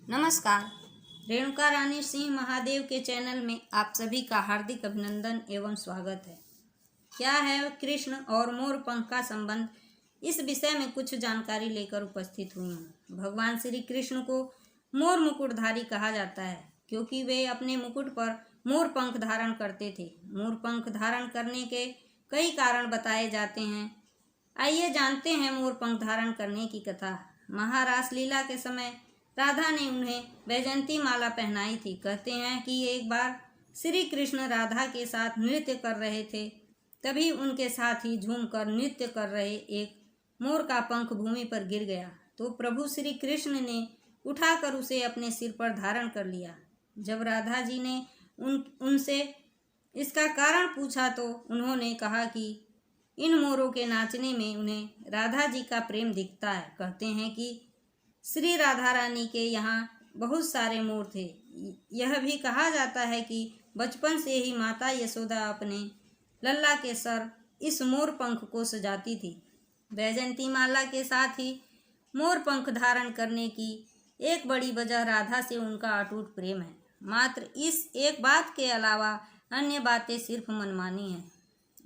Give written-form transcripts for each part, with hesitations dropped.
नमस्कार। रेणुका रानी सिंह महादेव के चैनल में आप सभी का हार्दिक अभिनंदन एवं स्वागत है। क्या है कृष्ण और मोर पंख का संबंध, इस विषय में कुछ जानकारी लेकर उपस्थित हुई हूँ। भगवान श्री कृष्ण को मोर मुकुटधारी कहा जाता है क्योंकि वे अपने मुकुट पर मोर पंख धारण करते थे। मोर पंख धारण करने के कई कारण बताए जाते हैं। आइए जानते हैं मोर पंख धारण करने की कथा। महारास लीला के समय राधा ने उन्हें वैजयंती माला पहनाई थी। कहते हैं कि एक बार श्री कृष्ण राधा के साथ नृत्य कर रहे थे, तभी उनके साथ ही झूमकर नृत्य कर रहे एक मोर का पंख भूमि पर गिर गया तो प्रभु श्री कृष्ण ने उठाकर उसे अपने सिर पर धारण कर लिया। जब राधा जी ने उनसे इसका कारण पूछा तो उन्होंने कहा कि इन मोरों के नाचने में उन्हें राधा जी का प्रेम दिखता है। कहते हैं कि श्री राधा रानी के यहाँ बहुत सारे मोर थे। यह भी कहा जाता है कि बचपन से ही माता यशोदा अपने लल्ला के सर इस मोर पंख को सजाती थी। वैजयंती माला के साथ ही मोर पंख धारण करने की एक बड़ी वजह राधा से उनका अटूट प्रेम है। मात्र इस एक बात के अलावा अन्य बातें सिर्फ मनमानी हैं।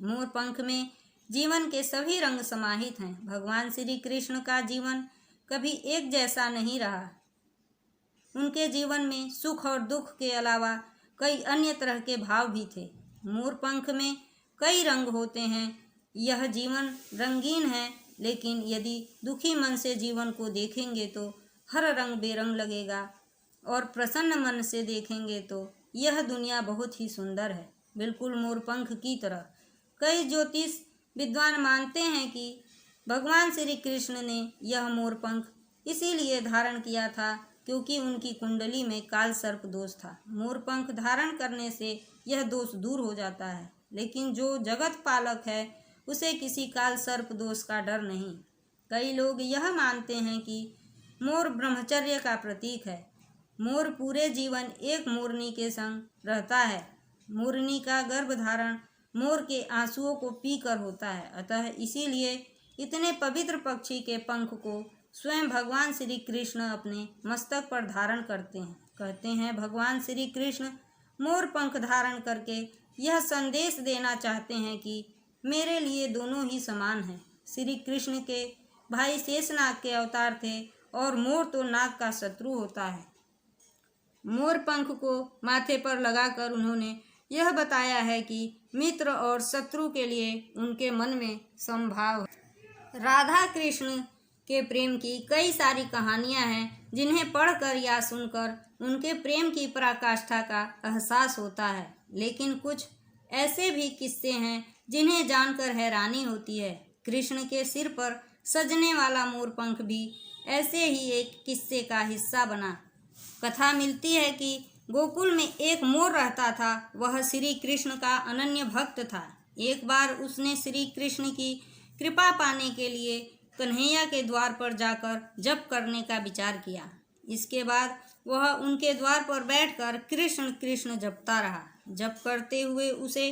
मोर पंख में जीवन के सभी रंग समाहित हैं। भगवान श्री कृष्ण का जीवन कभी एक जैसा नहीं रहा। उनके जीवन में सुख और दुख के अलावा कई अन्य तरह के भाव भी थे। मोर पंख में कई रंग होते हैं। यह जीवन रंगीन है, लेकिन यदि दुखी मन से जीवन को देखेंगे तो हर रंग बेरंग लगेगा और प्रसन्न मन से देखेंगे तो यह दुनिया बहुत ही सुंदर है, बिल्कुल मोर पंख की तरह। कई ज्योतिष विद्वान मानते हैं कि भगवान श्री कृष्ण ने यह मोर पंख इसीलिए धारण किया था क्योंकि उनकी कुंडली में काल सर्प दोष था। मोर पंख धारण करने से यह दोष दूर हो जाता है, लेकिन जो जगत पालक है उसे किसी काल सर्प दोष का डर नहीं। कई लोग यह मानते हैं कि मोर ब्रह्मचर्य का प्रतीक है। मोर पूरे जीवन एक मोरनी के संग रहता है। मोरनी का गर्भधारण मोर के आंसुओं को पीकर होता है, अतः इसीलिए इतने पवित्र पक्षी के पंख को स्वयं भगवान श्री कृष्ण अपने मस्तक पर धारण करते हैं। कहते हैं भगवान श्री कृष्ण मोर पंख धारण करके यह संदेश देना चाहते हैं कि मेरे लिए दोनों ही समान हैं। श्री कृष्ण के भाई शेषनाग के अवतार थे और मोर तो नाग का शत्रु होता है। मोर पंख को माथे पर लगाकर उन्होंने यह बताया है कि मित्र और शत्रु के लिए उनके मन में समभाव है। राधा कृष्ण के प्रेम की कई सारी कहानियां हैं जिन्हें पढ़कर या सुनकर उनके प्रेम की पराकाष्ठा का एहसास होता है, लेकिन कुछ ऐसे भी किस्से हैं जिन्हें जानकर हैरानी होती है। कृष्ण के सिर पर सजने वाला मोर पंख भी ऐसे ही एक किस्से का हिस्सा बना। कथा मिलती है कि गोकुल में एक मोर रहता था। वह श्री कृष्ण का अनन्य भक्त था। एक बार उसने श्री कृष्ण की कृपा पाने के लिए कन्हैया के द्वार पर जाकर जप करने का विचार किया। इसके बाद वह उनके द्वार पर बैठकर कृष्ण कृष्ण जपता रहा। जप करते हुए उसे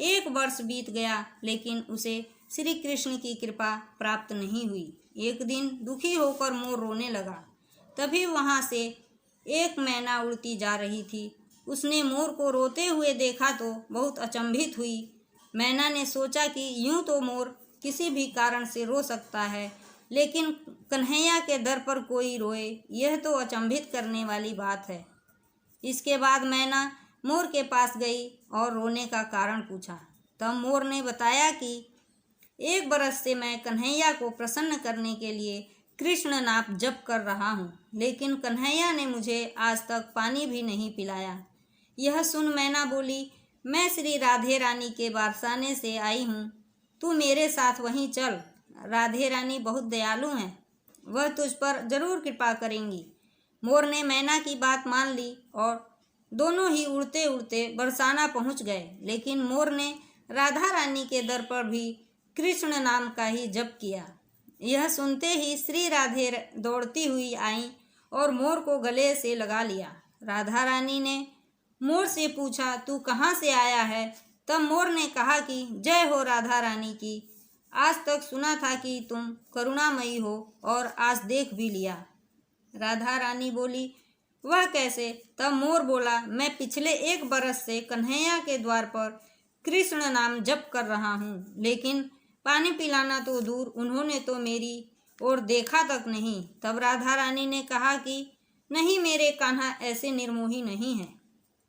1 वर्ष बीत गया, लेकिन उसे श्री कृष्ण की कृपा प्राप्त नहीं हुई। एक दिन दुखी होकर मोर रोने लगा। तभी वहाँ से एक मैना उड़ती जा रही थी। उसने मोर को रोते हुए देखा तो बहुत अचंभित हुई। मैना ने सोचा कि यूं तो मोर किसी भी कारण से रो सकता है, लेकिन कन्हैया के दर पर कोई रोए, यह तो अचंभित करने वाली बात है। इसके बाद मैना मोर के पास गई और रोने का कारण पूछा। तब मोर ने बताया कि 1 बरस से मैं कन्हैया को प्रसन्न करने के लिए कृष्ण नाम जप कर रहा हूँ, लेकिन कन्हैया ने मुझे आज तक पानी भी नहीं पिलाया। यह सुन मैना बोली, मैं श्री राधे रानी के बरसाने से आई हूँ, तू मेरे साथ वहीं चल। राधे रानी बहुत दयालु हैं, वह तुझ पर जरूर कृपा करेंगी। मोर ने मैना की बात मान ली और दोनों ही उड़ते उड़ते बरसाना पहुंच गए, लेकिन मोर ने राधा रानी के दर पर भी कृष्ण नाम का ही जप किया। यह सुनते ही श्री राधे दौड़ती हुई आई और मोर को गले से लगा लिया। राधा रानी ने मोर से पूछा, तू कहाँ से आया है? तब मोर ने कहा कि जय हो राधा रानी की, आज तक सुना था कि तुम करुणामयी हो और आज देख भी लिया। राधा रानी बोली, वह कैसे? तब मोर बोला, मैं पिछले 1 बरस से कन्हैया के द्वार पर कृष्ण नाम जप कर रहा हूँ, लेकिन पानी पिलाना तो दूर, उन्होंने तो मेरी और देखा तक नहीं। तब राधा रानी ने कहा कि नहीं, मेरे कान्हा ऐसे निर्मोही नहीं है।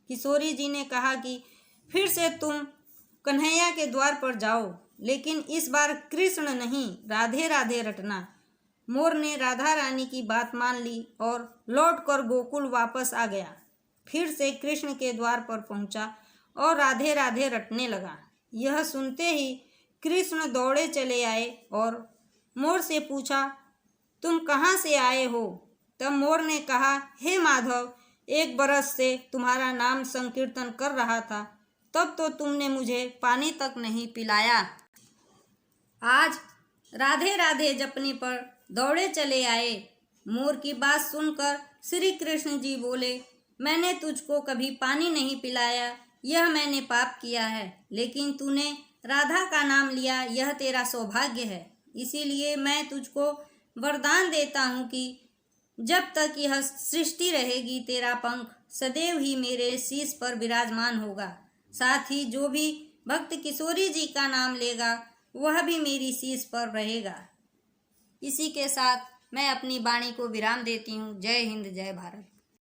किशोरी जी ने कहा कि फिर से तुम कन्हैया के द्वार पर जाओ, लेकिन इस बार कृष्ण नहीं, राधे राधे रटना। मोर ने राधा रानी की बात मान ली और लौटकर गोकुल वापस आ गया। फिर से कृष्ण के द्वार पर पहुंचा और राधे राधे रटने लगा। यह सुनते ही कृष्ण दौड़े चले आए और मोर से पूछा, तुम कहाँ से आए हो? तब मोर ने कहा, हे माधव, 1 बरस से तुम्हारा नाम संकीर्तन कर रहा था, तब तो तुमने मुझे पानी तक नहीं पिलाया। आज राधे राधे जपने पर दौड़े चले आए। मोर की बात सुनकर श्री कृष्ण जी बोले, मैंने तुझको कभी पानी नहीं पिलाया, यह मैंने पाप किया है, लेकिन तूने राधा का नाम लिया, यह तेरा सौभाग्य है। इसीलिए मैं तुझको वरदान देता हूँ कि जब तक यह सृष्टि रहेगी, तेरा पंख सदैव ही मेरे शीश पर विराजमान होगा। साथ ही जो भी भक्त किशोरी जी का नाम लेगा, वह भी मेरी शीश पर रहेगा। इसी के साथ मैं अपनी वाणी को विराम देती हूँ। जय हिंद, जय भारत।